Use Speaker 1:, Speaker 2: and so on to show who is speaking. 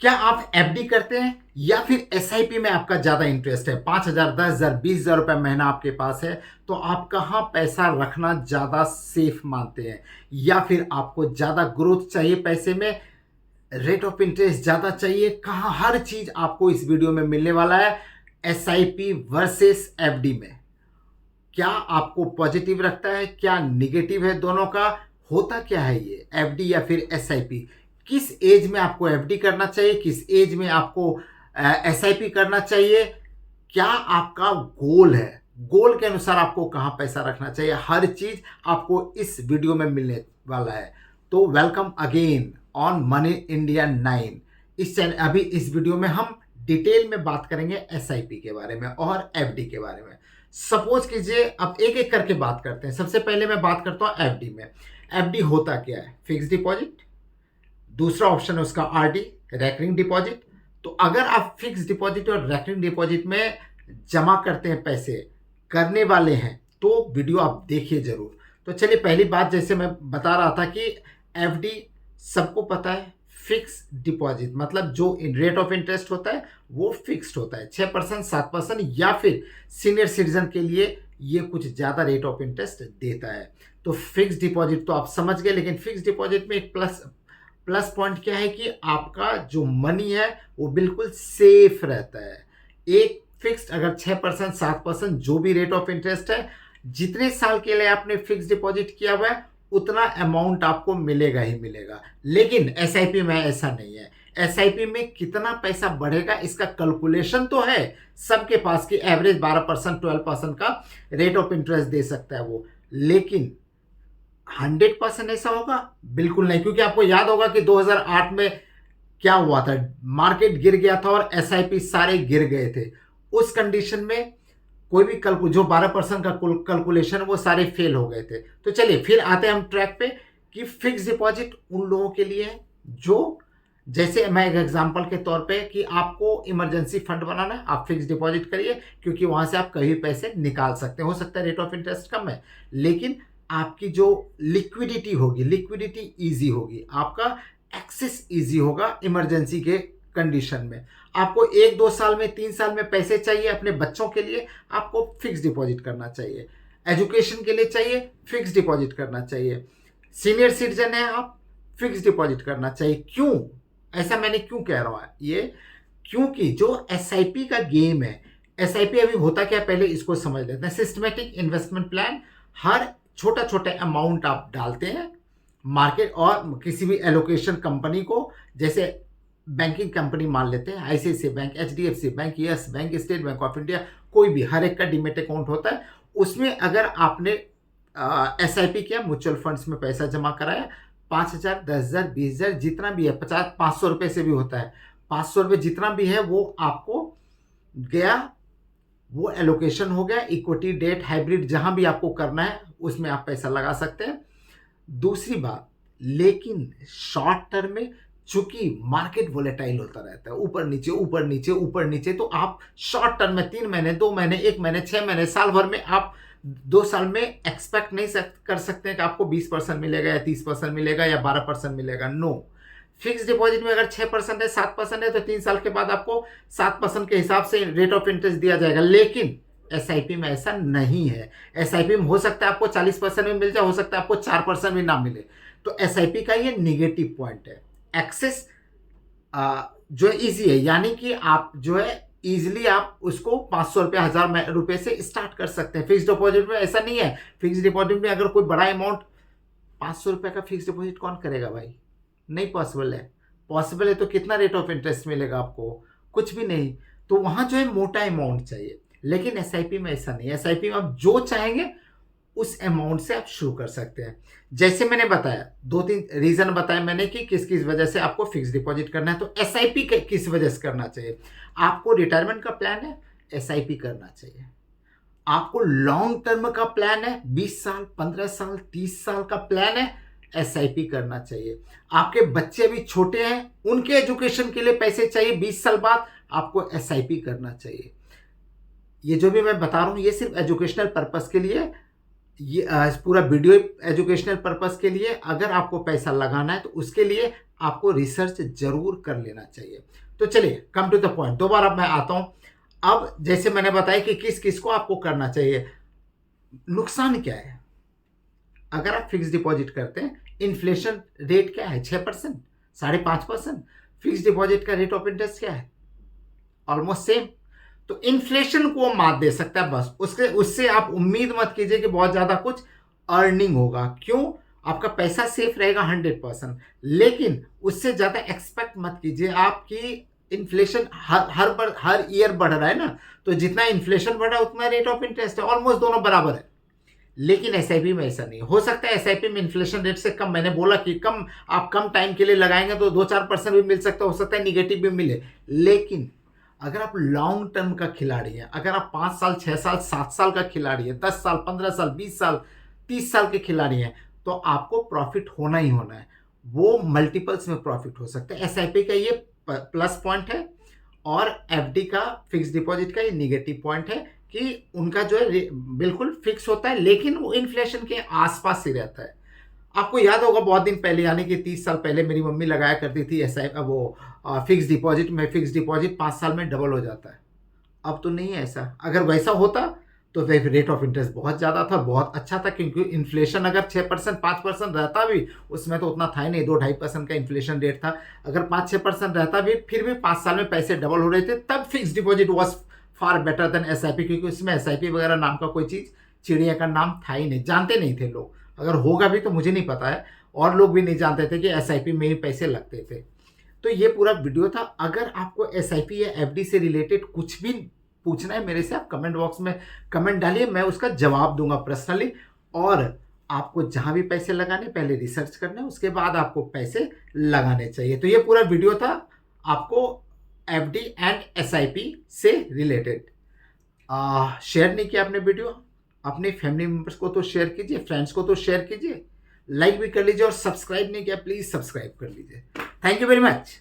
Speaker 1: क्या आप एफडी करते हैं या फिर एसआईपी में आपका ज्यादा इंटरेस्ट है? 5,000, 10,000, 20,000 रुपए महीना आपके पास है, तो आप कहाँ पैसा रखना ज्यादा सेफ मानते हैं? या फिर आपको ज्यादा ग्रोथ चाहिए पैसे में, रेट ऑफ इंटरेस्ट ज्यादा चाहिए? कहाँ हर चीज आपको इस वीडियो में मिलने वाला है। एसआईपी वर्सेस एफडी में क्या आपको पॉजिटिव रखता है, क्या निगेटिव है, दोनों का होता क्या है ये एफडी या फिर एसआईपी? किस एज में आपको एफडी करना चाहिए, किस एज में आपको एसआईपी करना चाहिए? क्या आपका गोल है, गोल के अनुसार आपको कहां पैसा रखना चाहिए, हर चीज आपको इस वीडियो में मिलने वाला है। तो welcome again on money India 9। इस चैनल अभी इस वीडियो में हम डिटेल में बात करेंगे एसआईपी के बारे में और एफडी के बारे में। सपोज कीजिए, अब एक एक करके बात करते हैं। सबसे पहले मैं बात करता हूं एफडी में। एफडी होता क्या है? Fix deposit. दूसरा ऑप्शन है उसका आरडी, रेकरिंग डिपॉजिट। तो अगर आप फिक्स डिपॉजिट और रेकरिंग डिपॉजिट में जमा करते हैं, पैसे करने वाले हैं, तो वीडियो आप देखिए जरूर। तो चलिए, पहली बात जैसे मैं बता रहा था कि एफडी सबको पता है, फिक्स डिपॉजिट मतलब जो रेट ऑफ इंटरेस्ट होता है वो फिक्स्ड होता है, 6%, 7%, या फिर सीनियर सिटीजन के लिए ये कुछ ज्यादा रेट ऑफ इंटरेस्ट देता है। तो फिक्स डिपॉजिट तो आप समझ गए, लेकिन फिक्स डिपॉजिट में एक प्लस पॉइंट क्या है कि आपका जो मनी है वो बिल्कुल सेफ रहता है। एक फिक्स्ड अगर 6%, 7% जो भी रेट ऑफ इंटरेस्ट है, जितने साल के लिए आपने फिक्स डिपॉजिट किया हुआ है उतना अमाउंट आपको मिलेगा ही मिलेगा। लेकिन एसआईपी में ऐसा नहीं है। एसआईपी में कितना पैसा बढ़ेगा इसका कैलकुलेशन तो है सबके पास कि एवरेज 12%, 12% का रेट ऑफ इंटरेस्ट दे सकता है वो, लेकिन 100% ऐसा होगा? बिल्कुल नहीं। क्योंकि आपको याद होगा कि 2008 में क्या हुआ था, मार्केट गिर गया था और एसआईपी सारे गिर गए थे। उस कंडीशन में कोई भी जो 12% का कैलकुलेशन वो सारे फेल हो गए थे। तो चलिए फिर आते हैं हम ट्रैक पे कि फिक्स डिपॉजिट उन लोगों के लिए है जो, जैसे मैं एक एग्जांपल के तौर पे कि आपको इमरजेंसी फंड बनाना है, आप फिक्स डिपॉजिट करिए, क्योंकि वहां से आप कहीं पैसे निकाल सकते हैं। हो सकता है रेट ऑफ इंटरेस्ट कम है, लेकिन आपकी जो लिक्विडिटी होगी, लिक्विडिटी ईजी होगी, आपका एक्सेस ईजी होगा इमरजेंसी के कंडीशन में। आपको 1-2 साल में, 3 साल में पैसे चाहिए अपने बच्चों के लिए, आपको फिक्स डिपॉजिट करना चाहिए। एजुकेशन के लिए चाहिए, फिक्स डिपॉजिट करना चाहिए। सीनियर सिटीजन है आप, फिक्स डिपॉजिट करना चाहिए। क्यों ऐसा मैंने क्यों कह रहा हूं ये? क्योंकि जो एसआईपी का गेम है, एसआईपी अभी होता क्या, पहले इसको समझ लेते हैं। सिस्टमेटिक इन्वेस्टमेंट प्लान, हर छोटा छोटा अमाउंट आप डालते हैं मार्केट और किसी भी एलोकेशन कंपनी को, जैसे बैंकिंग कंपनी मान लेते हैं, ICICI bank, HDFC bank, yes bank, state bank of India, कोई भी, हर एक का डीमेट अकाउंट होता है। उसमें अगर आपने एसआईपी किया, म्यूचुअल फंड्स में पैसा जमा कराया, 5,000, 10,000, 20,000, जितना भी है, 50, 500 रुपए से भी होता है, 500 रुपए जितना भी है वो आपको गया, वो एलोकेशन हो गया। इक्विटी, डेट, हाइब्रिड, जहां भी आपको करना है उसमें आप पैसा लगा सकते हैं। दूसरी बात, लेकिन शॉर्ट टर्म में चूंकि मार्केट वोलेटाइल होता रहता है, ऊपर नीचे ऊपर नीचे ऊपर नीचे, तो आप शॉर्ट टर्म में 3 महीने, 2 महीने, 1 महीने, 6 महीने, साल भर में, आप 2 साल में एक्सपेक्ट नहीं कर सकते हैं कि आपको 20% मिलेगा या 30% मिलेगा या 12% मिलेगा। नो। फिक्स डिपॉजिट में अगर 6% है, 7% है, तो 3 साल के बाद आपको 7% के हिसाब से रेट ऑफ इंटरेस्ट दिया जाएगा। लेकिन एसआईपी में ऐसा नहीं है। एसआईपी में हो सकता है आपको 40% में मिल जाए, हो सकता है आपको 4% भी ना मिले। तो एसआईपी का ये निगेटिव पॉइंट है। एक्सेस जो है इजी है, यानी कि आप जो है इजिली आप उसको 500 रुपये, 1,000 रुपये से स्टार्ट कर सकते हैं। फिक्स डिपॉजिट में ऐसा नहीं है। फिक्स डिपॉजिट में अगर कोई बड़ा अमाउंट, 500 रुपये का फिक्स डिपॉजिट कौन करेगा भाई? नहीं पॉसिबल है। पॉसिबल है तो कितना रेट ऑफ इंटरेस्ट मिलेगा आपको? कुछ भी नहीं। तो वहां जो है मोटा अमाउंट चाहिए, लेकिन एसआईपी में ऐसा नहीं है। एसआईपी में आप जो चाहेंगे उस अमाउंट से आप शुरू कर सकते हैं। जैसे मैंने बताया, 2-3 रीजन बताए मैंने कि किस किस वजह से आपको फिक्स डिपॉजिट करना है। तो एसआईपी किस वजह से करना चाहिए? आपको रिटायरमेंट का प्लान है, एसआईपी करना चाहिए। आपको लॉन्ग टर्म का प्लान है, 20 साल, 15 साल, 30 साल का प्लान है, एसआईपी करना चाहिए। आपके बच्चे अभी छोटे हैं, उनके एजुकेशन के लिए पैसे चाहिए 20 साल बाद, आपको एसआईपी करना चाहिए। ये जो भी मैं बता रहा हूं ये सिर्फ एजुकेशनल पर्पस के लिए, ये पूरा वीडियो एजुकेशनल पर्पस के लिए, अगर आपको पैसा लगाना है तो उसके लिए आपको रिसर्च जरूर कर लेना चाहिए। तो चलिए कम टू द पॉइंट, दोबारा मैं आता हूं। अब जैसे मैंने बताया कि किस किस को आपको करना चाहिए, नुकसान क्या है अगर आप फिक्स डिपॉजिट करते हैं। इन्फ्लेशन रेट क्या है, 6%, 5.5%। फिक्स डिपॉजिट का रेट ऑफ इंटरेस्ट क्या है, ऑलमोस्ट सेम। तो इन्फ्लेशन को मात दे सकता है बस, उसके उससे आप उम्मीद मत कीजिए कि बहुत ज्यादा कुछ अर्निंग होगा। क्यों, आपका पैसा सेफ रहेगा 100%, लेकिन उससे ज्यादा एक्सपेक्ट मत कीजिए आपकी। इन्फ्लेशन हर ईयर बढ़ रहा है ना, तो जितना इन्फ्लेशन बढ़ रहा है उतना रेट ऑफ इंटरेस्ट है, ऑलमोस्ट दोनों बराबर है। लेकिन एसआईपी में ऐसा नहीं हो सकता है। एसआईपी में इन्फ्लेशन रेट से कम, मैंने बोला कि कम, आप कम टाइम के लिए लगाएंगे तो 2-4% भी मिल सकता है, हो सकता है निगेटिव भी मिले। लेकिन अगर आप लॉन्ग टर्म का खिलाड़ी हैं, अगर आप 5 साल 6 साल 7 साल का खिलाड़ी है, 10 साल 15 साल 20 साल 30 साल के खिलाड़ी हैं, तो आपको प्रॉफिट होना ही होना है। वो मल्टीपल्स में प्रॉफिट हो सकता है। एसआईपी का ये प्लस पॉइंट है, और एफडी का, फिक्स डिपॉजिट का ये निगेटिव पॉइंट है कि उनका जो है बिल्कुल फिक्स होता है, लेकिन वो इन्फ्लेशन के आसपास ही रहता है। आपको याद होगा बहुत दिन पहले, यानी कि 30 साल पहले मेरी मम्मी लगाया करती थी एसआई वो फिक्स डिपॉजिट में। फिक्स डिपॉजिट 5 साल में डबल हो जाता है। अब तो नहीं है ऐसा। अगर वैसा होता तो फिर रेट ऑफ इंटरेस्ट बहुत ज़्यादा था, बहुत अच्छा था, क्योंकि इन्फ्लेशन अगर 6% 5% रहता भी, उसमें तो उतना था ही नहीं, 2-2.5% का इन्फ्लेशन रेट था। अगर 5-6% रहता भी, फिर भी 5 साल में पैसे डबल हो रहे थे, तब fix deposit was far better than SIP, क्योंकि उसमें एसआईपी वगैरह नाम का कोई चीज़, चिड़िया का नाम था ही नहीं, जानते नहीं थे लोग। अगर होगा भी तो मुझे नहीं पता है, और लोग भी नहीं जानते थे कि एसआईपी में ही पैसे लगते थे। तो ये पूरा वीडियो था। अगर आपको एसआईपी या एफडी से रिलेटेड कुछ भी पूछना है मेरे से, आप कमेंट बॉक्स में कमेंट डालिए, मैं उसका जवाब दूंगा पर्सनली। और आपको जहां भी पैसे लगाने, पहले रिसर्च करना है, उसके बाद आपको पैसे लगाने चाहिए। तो ये पूरा वीडियो था आपको एफडी एंड एसआईपी से रिलेटेड। शेयर नहीं किया आपने वीडियो, अपने फैमिली मेंबर्स को तो शेयर कीजिए, फ्रेंड्स को तो शेयर कीजिए, लाइक भी कर लीजिए, और सब्सक्राइब नहीं किया प्लीज सब्सक्राइब कर लीजिए। Thank you very much.